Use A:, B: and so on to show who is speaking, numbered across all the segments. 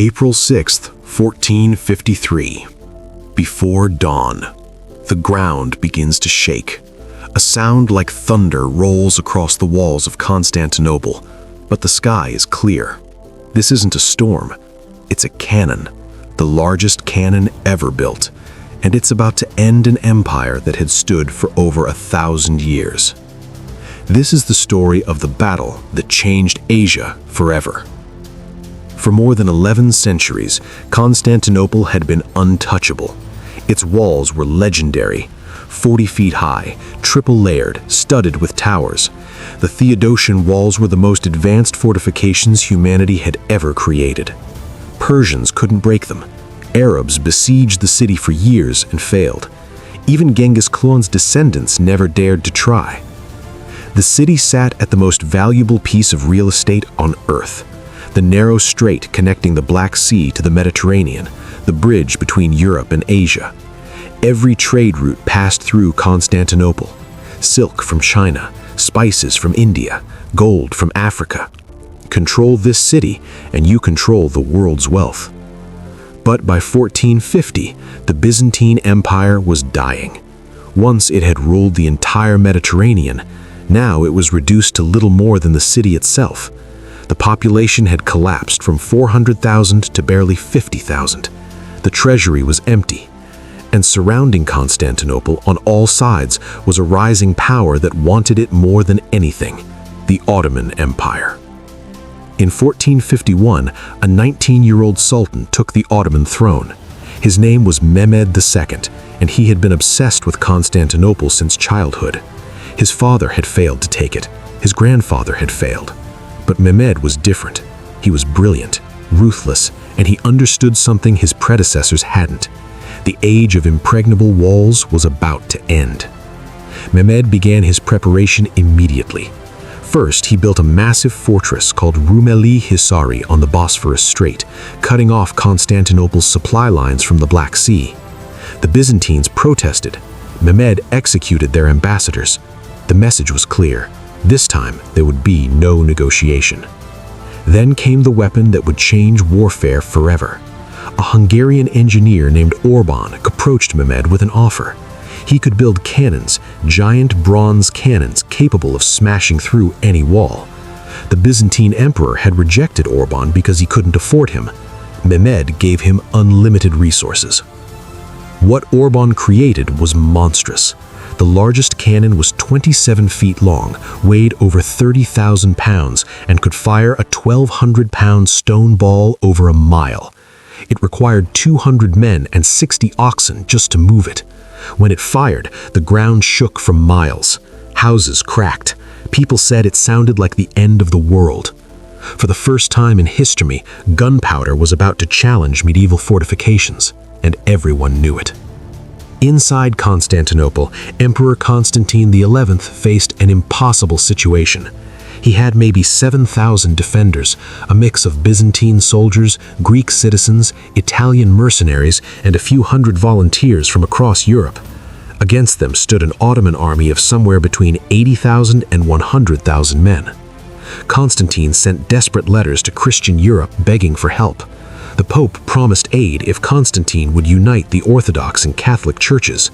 A: April 6th, 1453. Before dawn, the ground begins to shake. A sound like thunder rolls across the walls of Constantinople, but the sky is clear. This isn't a storm, it's a cannon, the largest cannon ever built, and it's about to end an empire that had stood for over 1,000 years. This is the story of the battle that changed Asia forever. For more than 11 centuries, Constantinople had been untouchable. Its walls were legendary, 40 feet high, triple-layered, studded with towers. The Theodosian Walls were the most advanced fortifications humanity had ever created. Persians couldn't break them. Arabs besieged the city for years and failed. Even Genghis Khan's descendants never dared to try. The city sat at the most valuable piece of real estate on Earth, the narrow strait connecting the Black Sea to the Mediterranean, the bridge between Europe and Asia. Every trade route passed through Constantinople. Silk from China, spices from India, gold from Africa. Control this city, and you control the world's wealth. But by 1450, the Byzantine Empire was dying. Once it had ruled the entire Mediterranean, now it was reduced to little more than the city itself. The population had collapsed from 400,000 to barely 50,000. The treasury was empty. And surrounding Constantinople on all sides was a rising power that wanted it more than anything, the Ottoman Empire. In 1451, a 19-year-old sultan took the Ottoman throne. His name was Mehmed II, and he had been obsessed with Constantinople since childhood. His father had failed to take it. His grandfather had failed. But Mehmed was different. He was brilliant, ruthless, and he understood something his predecessors hadn't. The age of impregnable walls was about to end. Mehmed began his preparation immediately. First, he built a massive fortress called Rumeli Hisari on the Bosphorus Strait, cutting off Constantinople's supply lines from the Black Sea. The Byzantines protested. Mehmed executed their ambassadors. The message was clear. This time, there would be no negotiation. Then came the weapon that would change warfare forever. A Hungarian engineer named Orban approached Mehmed with an offer. He could build cannons, giant bronze cannons capable of smashing through any wall. The Byzantine emperor had rejected Orban because he couldn't afford him. Mehmed gave him unlimited resources. What Orban created was monstrous. The largest cannon was 27 feet long, weighed over 30,000 pounds, and could fire a 1,200-pound stone ball over a mile. It required 200 men and 60 oxen just to move it. When it fired, the ground shook for miles. Houses cracked. People said it sounded like the end of the world. For the first time in history, gunpowder was about to challenge medieval fortifications, and everyone knew it. Inside Constantinople, Emperor Constantine XI faced an impossible situation. He had maybe 7,000 defenders, a mix of Byzantine soldiers, Greek citizens, Italian mercenaries, and a few hundred volunteers from across Europe. Against them stood an Ottoman army of somewhere between 80,000 and 100,000 men. Constantine sent desperate letters to Christian Europe begging for help. The Pope promised aid if Constantine would unite the Orthodox and Catholic churches.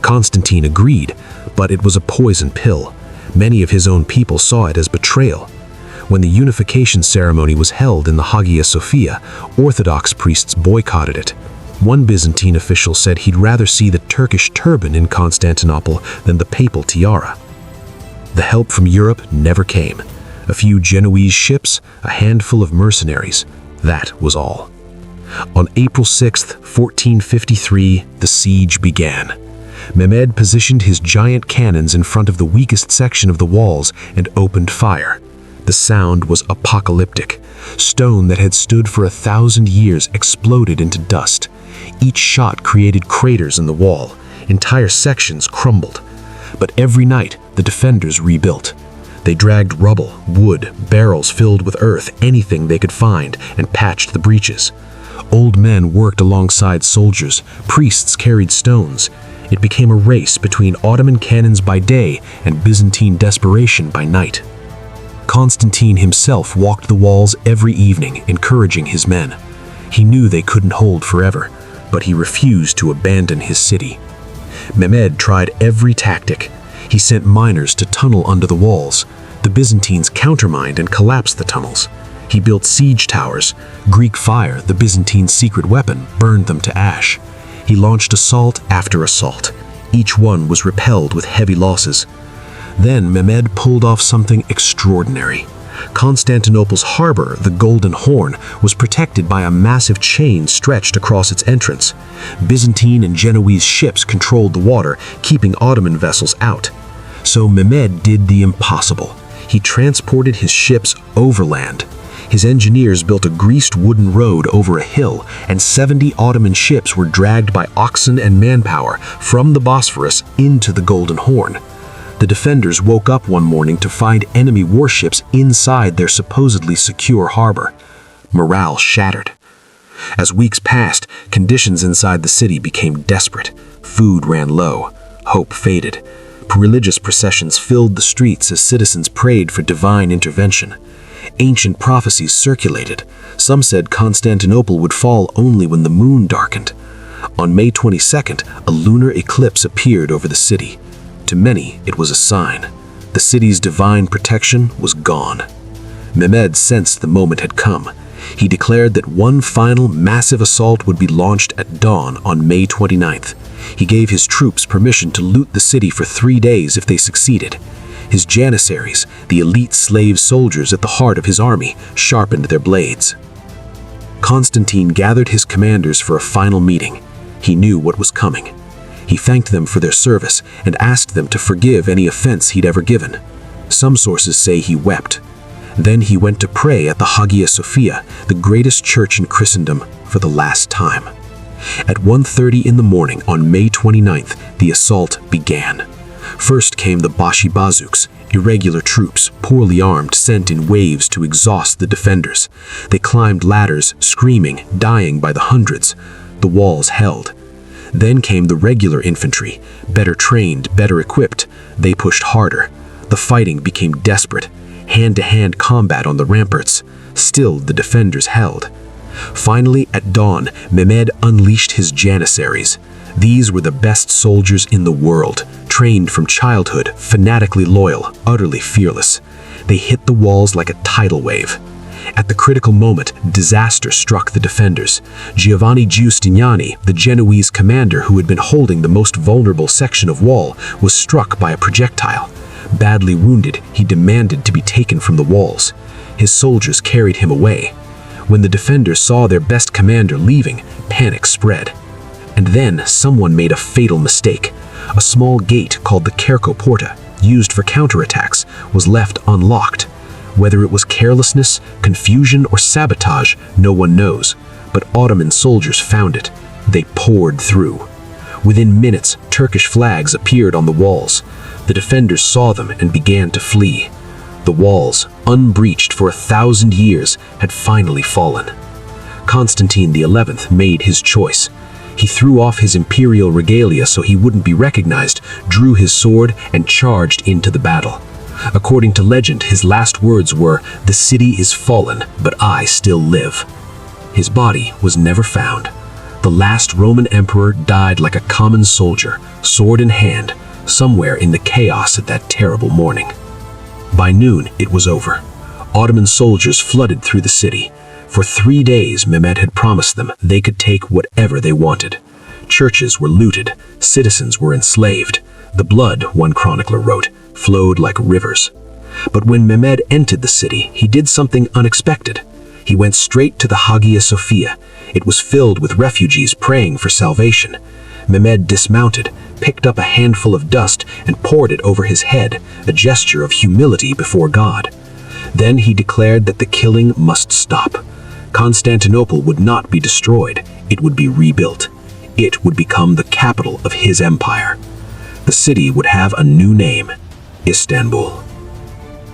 A: Constantine agreed, but it was a poison pill. Many of his own people saw it as betrayal. When the unification ceremony was held in the Hagia Sophia, Orthodox priests boycotted it. One Byzantine official said he'd rather see the Turkish turban in Constantinople than the papal tiara. The help from Europe never came. A few Genoese ships, a handful of mercenaries. That was all. On April 6, 1453, the siege began. Mehmed positioned his giant cannons in front of the weakest section of the walls and opened fire. The sound was apocalyptic. Stone that had stood for 1,000 years exploded into dust. Each shot created craters in the wall. Entire sections crumbled. But every night, the defenders rebuilt. They dragged rubble, wood, barrels filled with earth, anything they could find, and patched the breaches. Old men worked alongside soldiers. Priests carried stones. It became a race between Ottoman cannons by day and Byzantine desperation by night. Constantine himself walked the walls every evening, encouraging his men. He knew they couldn't hold forever, but he refused to abandon his city. Mehmed tried every tactic. He sent miners to tunnel under the walls. The Byzantines countermined and collapsed the tunnels. He built siege towers. Greek fire, the Byzantine secret weapon, burned them to ash. He launched assault after assault. Each one was repelled with heavy losses. Then Mehmed pulled off something extraordinary. Constantinople's harbor, the Golden Horn, was protected by a massive chain stretched across its entrance. Byzantine and Genoese ships controlled the water, keeping Ottoman vessels out. So Mehmed did the impossible. He transported his ships overland. His engineers built a greased wooden road over a hill, and 70 Ottoman ships were dragged by oxen and manpower from the Bosphorus into the Golden Horn. The defenders woke up one morning to find enemy warships inside their supposedly secure harbor. Morale shattered. As weeks passed, conditions inside the city became desperate. Food ran low. Hope faded. Religious processions filled the streets as citizens prayed for divine intervention. Ancient prophecies circulated. Some said Constantinople would fall only when the moon darkened. On May 22nd, a lunar eclipse appeared over the city. To many, it was a sign. The city's divine protection was gone. Mehmed sensed the moment had come. He declared that one final massive assault would be launched at dawn on May 29th. He gave his troops permission to loot the city for 3 days if they succeeded. His janissaries, the elite slave soldiers at the heart of his army, sharpened their blades. Constantine gathered his commanders for a final meeting. He knew what was coming. He thanked them for their service and asked them to forgive any offense he'd ever given. Some sources say he wept. Then he went to pray at the Hagia Sophia, the greatest church in Christendom, for the last time. At 1:30 in the morning on May 29th, the assault began. First came the Bashi Bazouks, irregular troops, poorly armed, sent in waves to exhaust the defenders. They climbed ladders, screaming, dying by the hundreds. The walls held. Then came the regular infantry, better trained, better equipped. They pushed harder. The fighting became desperate. Hand-to-hand combat on the ramparts. Still, the defenders held. Finally, at dawn, Mehmed unleashed his janissaries. These were the best soldiers in the world, trained from childhood, fanatically loyal, utterly fearless. They hit the walls like a tidal wave. At the critical moment, disaster struck the defenders. Giovanni Giustiniani, the Genoese commander who had been holding the most vulnerable section of wall, was struck by a projectile. Badly wounded, he demanded to be taken from the walls. His soldiers carried him away. When the defenders saw their best commander leaving, panic spread. And then someone made a fatal mistake. A small gate called the Cerco Porta, used for counterattacks, was left unlocked. Whether it was carelessness, confusion, or sabotage, no one knows. But Ottoman soldiers found it. They poured through. Within minutes, Turkish flags appeared on the walls. The defenders saw them and began to flee. The walls, unbreached for 1,000 years, had finally fallen. Constantine XI made his choice. He threw off his imperial regalia so he wouldn't be recognized, drew his sword, and charged into the battle. According to legend, his last words were, "The city is fallen, but I still live." His body was never found. The last Roman emperor died like a common soldier, sword in hand, somewhere in the chaos of that terrible morning. By noon, it was over. Ottoman soldiers flooded through the city. For 3 days, Mehmed had promised them they could take whatever they wanted. Churches were looted, citizens were enslaved. The blood, one chronicler wrote, flowed like rivers. But when Mehmed entered the city, he did something unexpected. He went straight to the Hagia Sophia. It was filled with refugees praying for salvation. Mehmed dismounted, picked up a handful of dust, and poured it over his head, a gesture of humility before God. Then he declared that the killing must stop. Constantinople would not be destroyed, it would be rebuilt. It would become the capital of his empire. The city would have a new name, Istanbul.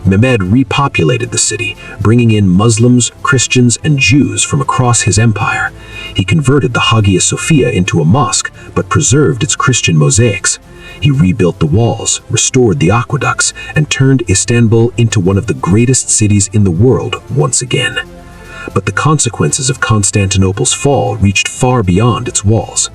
A: Mehmed repopulated the city, bringing in Muslims, Christians, and Jews from across his empire. He converted the Hagia Sophia into a mosque, but preserved its Christian mosaics. He rebuilt the walls, restored the aqueducts, and turned Istanbul into one of the greatest cities in the world once again. But the consequences of Constantinople's fall reached far beyond its walls.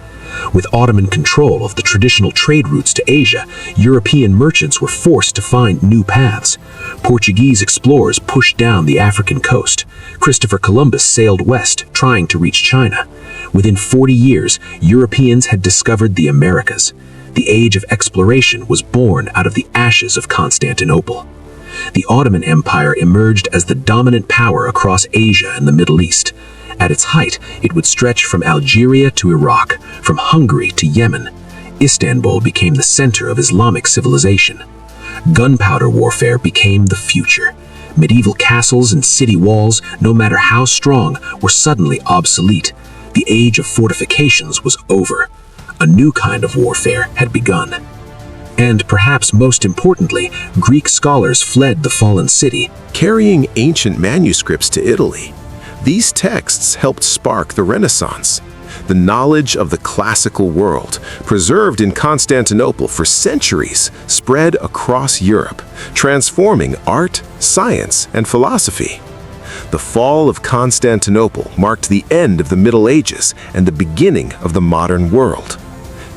A: With Ottoman control of the traditional trade routes to Asia, European merchants were forced to find new paths. Portuguese explorers pushed down the African coast. Christopher Columbus sailed west, trying to reach China. Within 40 years, Europeans had discovered the Americas. The age of exploration was born out of the ashes of Constantinople. The Ottoman Empire emerged as the dominant power across Asia and the Middle East. At its height, it would stretch from Algeria to Iraq, from Hungary to Yemen. Istanbul became the center of Islamic civilization. Gunpowder warfare became the future. Medieval castles and city walls, no matter how strong, were suddenly obsolete. The age of fortifications was over. A new kind of warfare had begun. And perhaps most importantly, Greek scholars fled the fallen city,
B: carrying ancient manuscripts to Italy. These texts helped spark the Renaissance. The knowledge of the classical world, preserved in Constantinople for centuries, spread across Europe, transforming art, science, and philosophy. The fall of Constantinople marked the end of the Middle Ages and the beginning of the modern world.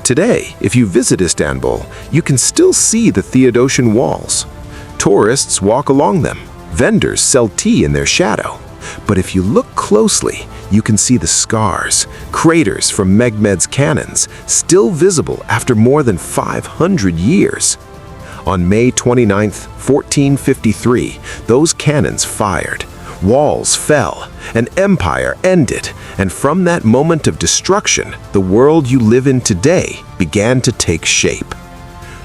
B: Today, if you visit Istanbul, you can still see the Theodosian Walls. Tourists walk along them. Vendors sell tea in their shadow. But if you look closely, you can see the scars, craters from Mehmed's cannons, still visible after more than 500 years. On May 29, 1453, those cannons fired. Walls fell, an empire ended, and from that moment of destruction, the world you live in today began to take shape.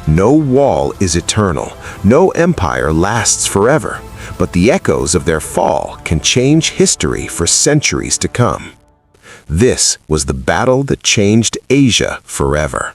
B: No wall is eternal, no empire lasts forever, but the echoes of their fall can change history for centuries to come. This was the battle that changed Asia forever.